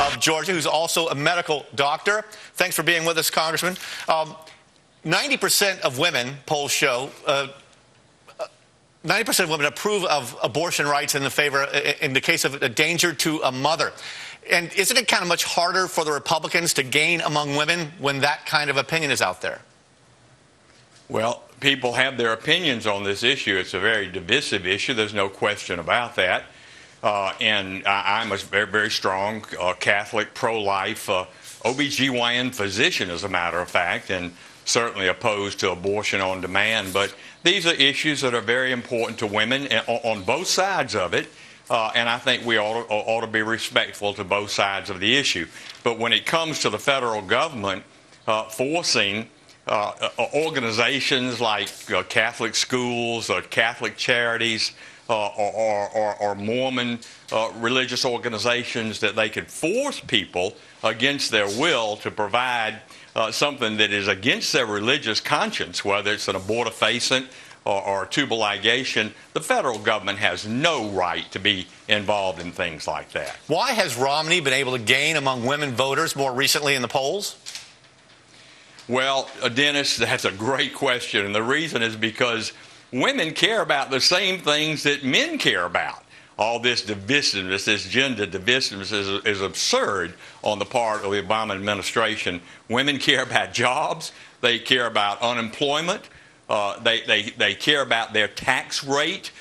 of Georgia, who's also a medical doctor. Thanks for being with us, Congressman. 90% of women, polls show, 90% of women approve of abortion rights in the case of a danger to a mother. And isn't it kind of much harder for the Republicans to gain among women when that kind of opinion is out there? Well, people have their opinions on this issue. It's a very divisive issue. There's no question about that. And I'm a very, very strong Catholic, pro-life, OBGYN physician, as a matter of fact, and certainly opposed to abortion on demand. But these are issues that are very important to women on both sides of it. And I think we ought to be respectful to both sides of the issue. But when it comes to the federal government forcing organizations like Catholic schools or Catholic charities or Mormon religious organizations, that they could force people against their will to provide something that is against their religious conscience, whether it's an abortifacient or a tubal ligation, the federal government has no right to be involved in things like that. Why has Romney been able to gain among women voters more recently in the polls? Well, Dennis, that's a great question. And the reason is because women care about the same things that men care about. All this divisiveness, this gender divisiveness is absurd on the part of the Obama administration. Women care about jobs. They care about unemployment. They care about their tax rate.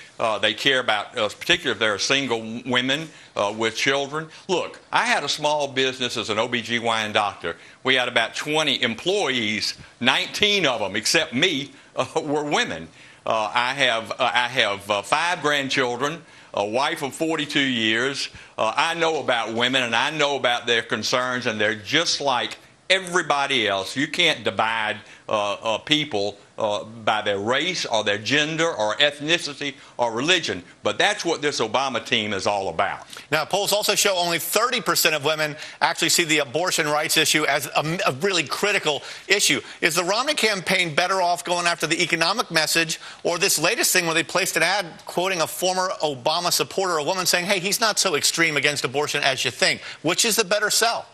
They care about, particularly if they're single women with children. Look, I had a small business as an OBGYN doctor. We had about 20 employees. 19 of them, except me, were women. I have 5 grandchildren, a wife of 42 years. I know about women, and I know about their concerns, and they're just like everybody else. You can't divide people by their race or their gender or ethnicity or religion. But that's what this Obama team is all about. Now, polls also show only 30% of women actually see the abortion rights issue as a really critical issue. Is the Romney campaign better off going after the economic message, or this latest thing where they placed an ad quoting a former Obama supporter, a woman saying, hey, he's not so extreme against abortion as you think? Which is the better sell?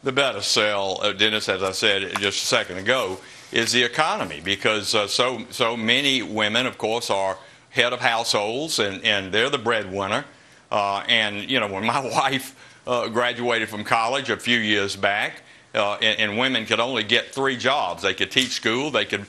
The better sell, Dennis, as I said just a second ago, is the economy, because so many women, of course, are head of households, and they're the breadwinner. And, you know, when my wife graduated from college a few years back, and women could only get 3 jobs. They could teach school, they could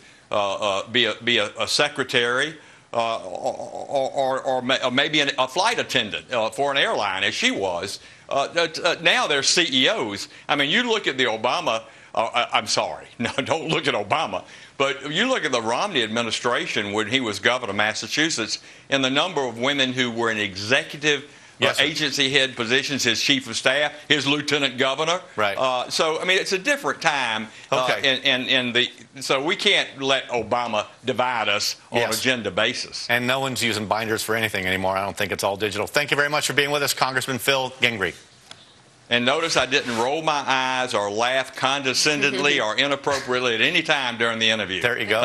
be a secretary, or maybe a flight attendant for an airline, as she was. Now they're CEOs. I mean, you look at the Obama, I'm sorry, no, don't look at Obama, but you look at the Romney administration when he was governor of Massachusetts, and the number of women who were in executive agency head positions, his chief of staff, his lieutenant governor. Right. So, I mean, it's a different time. Okay. So we can't let Obama divide us on an agenda basis. And no one's using binders for anything anymore. I don't think it's all digital. Thank you very much for being with us, Congressman Phil Gingrey. And notice I didn't roll my eyes or laugh condescendingly or inappropriately at any time during the interview. There you go.